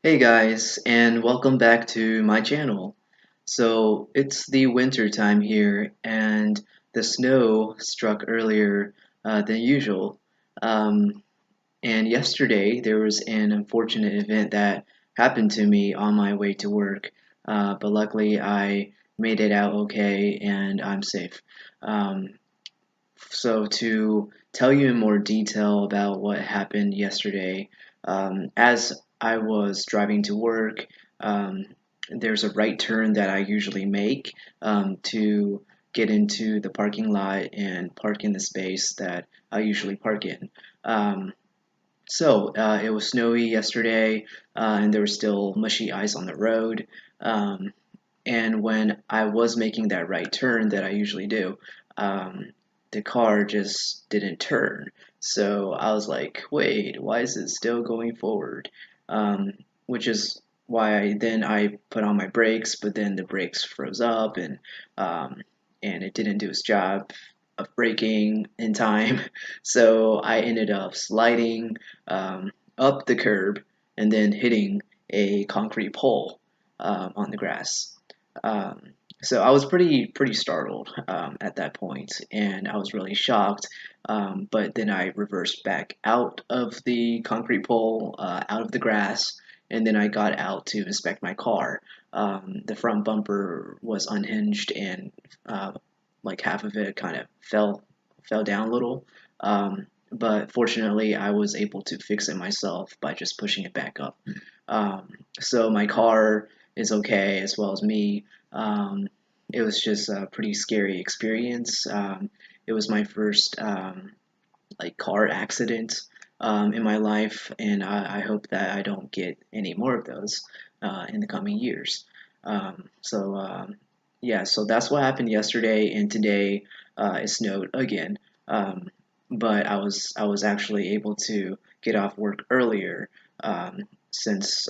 Hey guys, and welcome back to my channel. So it's the winter time here, and the snow struck earlier than usual. Um, and yesterday there was an unfortunate event that happened to me on my way to work, but luckily I made it out okay and I'm safe. Um, so to tell you in more detail about what happened yesterday, as I was driving to work, um, there's a right turn that I usually make to get into the parking lot and park in the space that I usually park in. Um, it was snowy yesterday, and there was still mushy ice on the road. Um, and when I was making that right turn that I usually do, um, the car just didn't turn. So I was like, wait, why is it still going forward? Which is why I put on my brakes, but then the brakes froze up um, and it didn't do its job of braking in time. So I ended up sliding up the curb and then hitting a concrete pole on the grass. Um, so I was pretty startled at that point, and I was really shocked. But then I reversed back out of the concrete pole, out of the grass, and then I got out to inspect my car. The front bumper was unhinged, and like half of it kind of fell down a little. But fortunately, I was able to fix it myself by just pushing it back up. Um, so my car is okay as well as me. Um, it was just a pretty scary experience. It was my first like car accident in my life, and I hope that I don't get any more of those in the coming years. Yeah, so that's what happened yesterday, and today it snowed again. Um, but I was actually able to get off work earlier since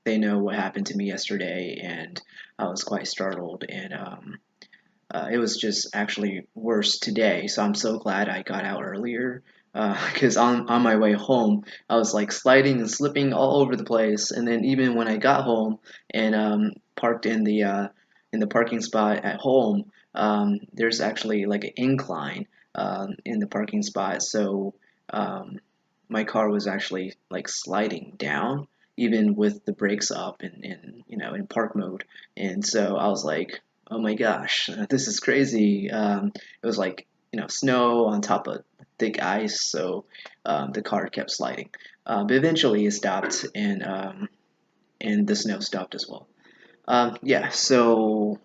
they know what happened to me yesterday, and I was quite startled. And it was just actually worse today. So I'm so glad I got out earlier. Because on my way home, I was like sliding and slipping all over the place. And then even when I got home and parked in the parking spot at home, there's actually like an incline in the parking spot. So um, my car was actually like sliding down, even with the brakes up and in park mode. And so I was like, oh my gosh, this is crazy. It was like, snow on top of thick ice, so the car kept sliding. But eventually it stopped, and the snow stopped as well. Yeah, so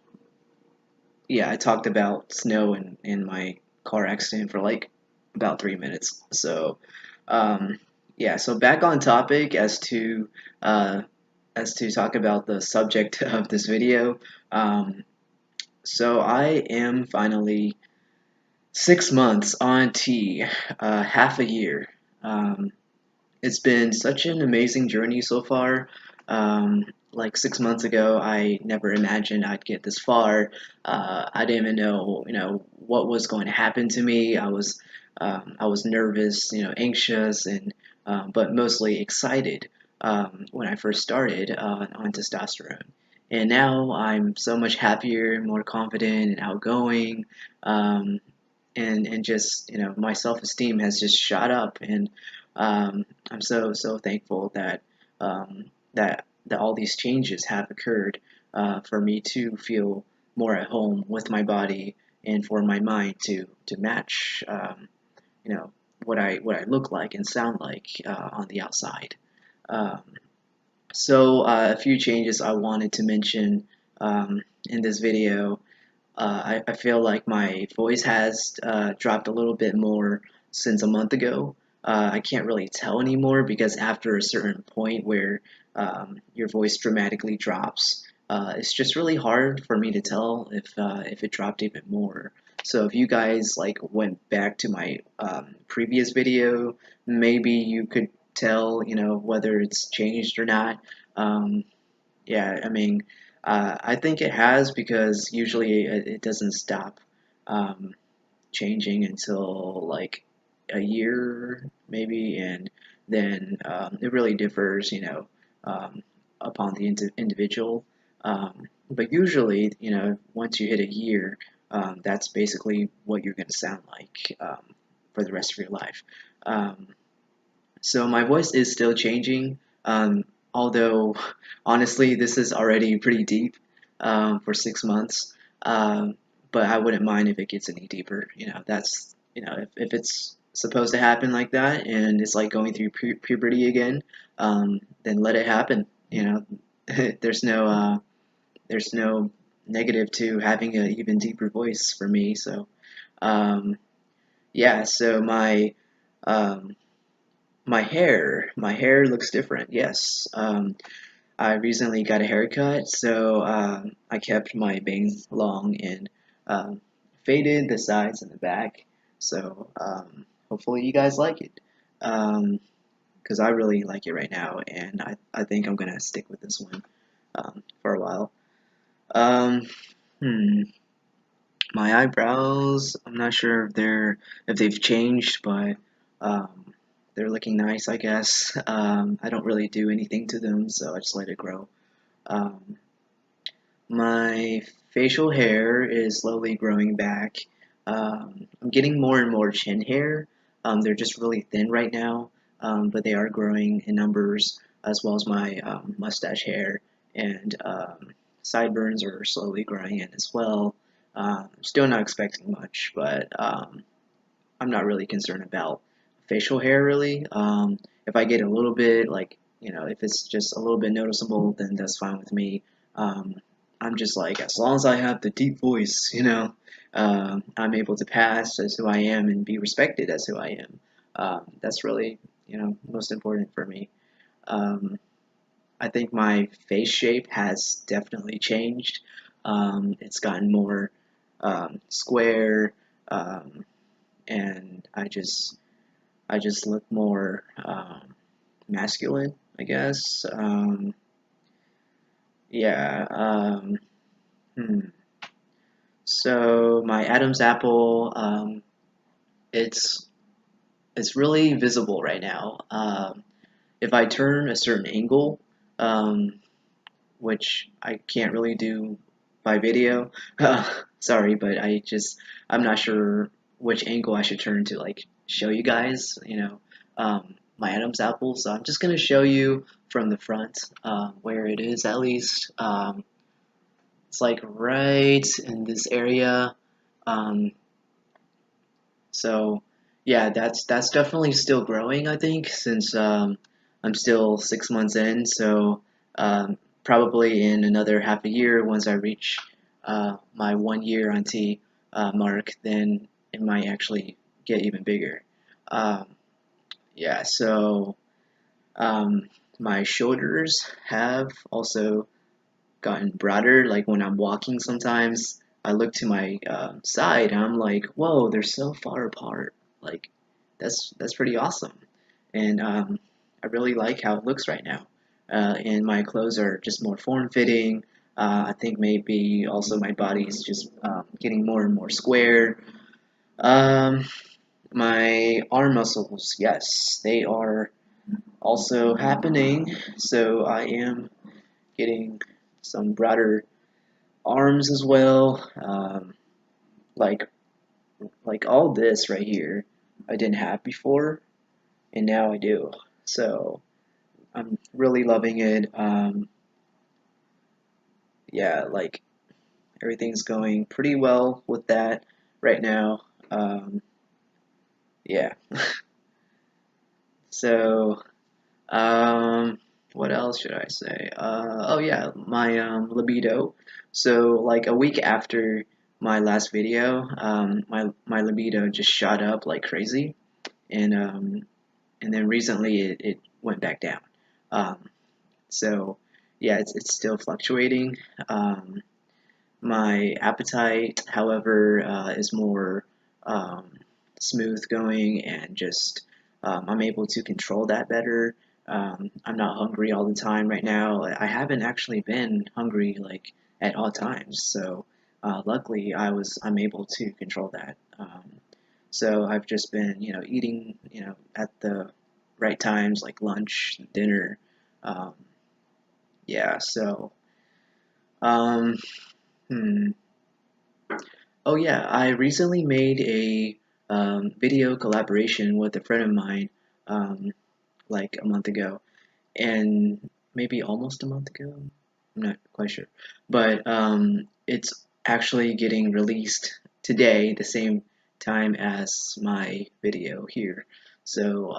yeah, I talked about snow and my car accident for like about 3 minutes. Um, yeah, so back on topic uh, as to talk about the subject of this video. Um, so I am finally 6 months on T, half a year. Um, it's been such an amazing journey so far. Like 6 months ago, I never imagined I'd get this far. I didn't even know, what was going to happen to me. I was nervous, anxious, and but mostly excited when I first started on testosterone. And now I'm so much happier, more confident, and outgoing. Um, and just my self-esteem has just shot up, and I'm so thankful that that all these changes have occurred for me to feel more at home with my body, and for my mind to match you know what I look like and sound like on the outside. um, a few changes I wanted to mention in this video. I feel like my voice has dropped a little bit more since a month ago. I can't really tell anymore because after a certain point where your voice dramatically drops, it's just really hard for me to tell if it dropped even more. So if you guys like went back to my previous video, maybe you could tell, whether it's changed or not. Um, yeah, I mean, I think it has because usually it doesn't stop um, changing until like a year maybe, and then it really differs, um, upon the individual. But usually, once you hit a year, that's basically what you're going to sound like for the rest of your life. Um, so my voice is still changing, although honestly, this is already pretty deep for 6 months. Um, but I wouldn't mind if it gets any deeper. That's if it's supposed to happen like that, and it's like going through puberty again, then let it happen. There's no negative to having an even deeper voice for me. So um, yeah, so um, my hair looks different. Yes. I recently got a haircut, so I kept my bangs long and um, faded the sides and the back. So hopefully you guys like it, because I really like it right now, and I think I'm gonna stick with this one for a while. Um, hmm. My eyebrows, I'm not sure if they've changed, but um, they're looking nice, I guess. I don't really do anything to them, so I just let it grow. Um, my facial hair is slowly growing back. I'm getting more and more chin hair. They're just really thin right now, but they are growing in numbers, as well as my mustache hair and sideburns are slowly growing in as well. Still not expecting much, but I'm not really concerned about facial hair really. If I get a little bit, like, if it's just a little bit noticeable, then that's fine with me. Um, I'm just like, as long as I have the deep voice, I'm able to pass as who I am and be respected as who I am. That's really, most important for me. Um, I think my face shape has definitely changed. It's gotten more square, um, and I just look more masculine, I guess. Yeah. Hmm. So my Adam's apple, it's it's really visible right now. If I turn a certain angle, um, which I can't really do by video. Sorry, but I'm not sure which angle I should turn to like show you guys, my Adam's apple. So I'm just gonna show you from the front, where it is at least. It's like right in this area. Um, so yeah, that's definitely still growing, I think, since I'm still 6 months in. So probably in another half a year, once I reach my 1 year on T mark, then it might actually get even bigger. Um, yeah, so um, my shoulders have also gotten broader. Like when I'm walking, sometimes I look to my side and I'm like, whoa, they're so far apart. Like that's pretty awesome, and I really like how it looks right now. And my clothes are just more form-fitting. I think maybe also my body is just getting more and more square. Um, my arm muscles, yes, they are also happening. So I am getting some broader arms as well. Like like all this right here, I didn't have before, and now I do. So I'm really loving it. Yeah, like everything's going pretty well with that right now. Um, yeah. So um, what else should I say? Oh yeah, my libido. So like a week after my last video, my libido just shot up like crazy, and then recently it went back down. Um, so yeah, it's still fluctuating. Um, my appetite, however, is more um, smooth going, and just I'm able to control that better. I'm not hungry all the time right now. I haven't actually been hungry like at all times, so luckily I'm able to control that. So I've just been eating at the right times, like lunch, dinner, um, yeah, so um, hmm. Oh yeah, I recently made a video collaboration with a friend of mine, um, like a month ago, and maybe almost a month ago. I'm not quite sure, but it's actually getting released today, the same time as my video here. So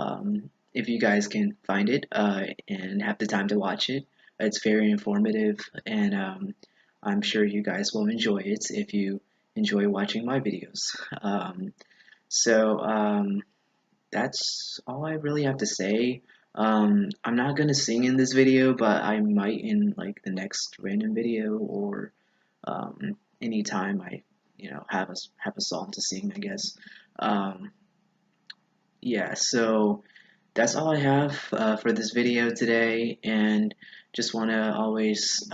if you guys can find it and have the time to watch it, it's very informative, and I'm sure you guys will enjoy it if you enjoy watching my videos. So that's all I really have to say. I'm not gonna sing in this video, but I might in like the next random video or anytime I, have a song to sing, I guess. Um, yeah, so that's all I have for this video today, and just want to always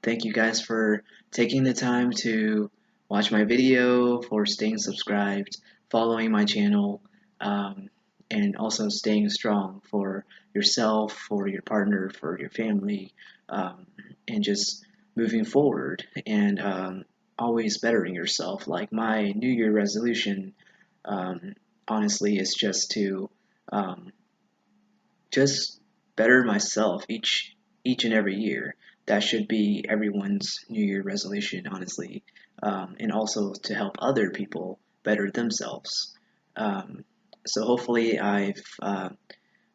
thank you guys for taking the time to watch my video, for staying subscribed, following my channel, um, and also staying strong for yourself, for your partner, for your family, and just moving forward and always bettering yourself. Like my New Year resolution, um, honestly, is um, just better myself each and every year. That should be everyone's New Year resolution, honestly, and also to help other people better themselves. Um, so hopefully, I've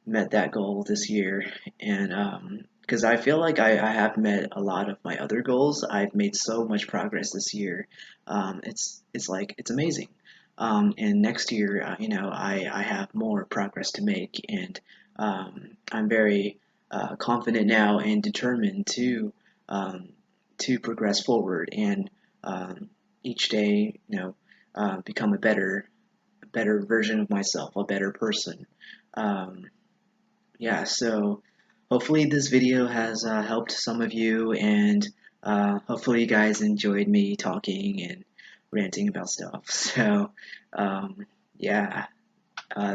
met that goal this year, and because I feel like I have met a lot of my other goals. I've made so much progress this year. It's like it's amazing. And next year, I have more progress to make, and I'm very confident now and determined um, to progress forward and each day, become a better version of myself, a better person. Um, yeah, so hopefully this video has helped some of you, and hopefully you guys enjoyed me talking and ranting about stuff. So, um, yeah,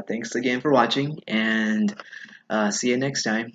thanks again for watching, and see you next time.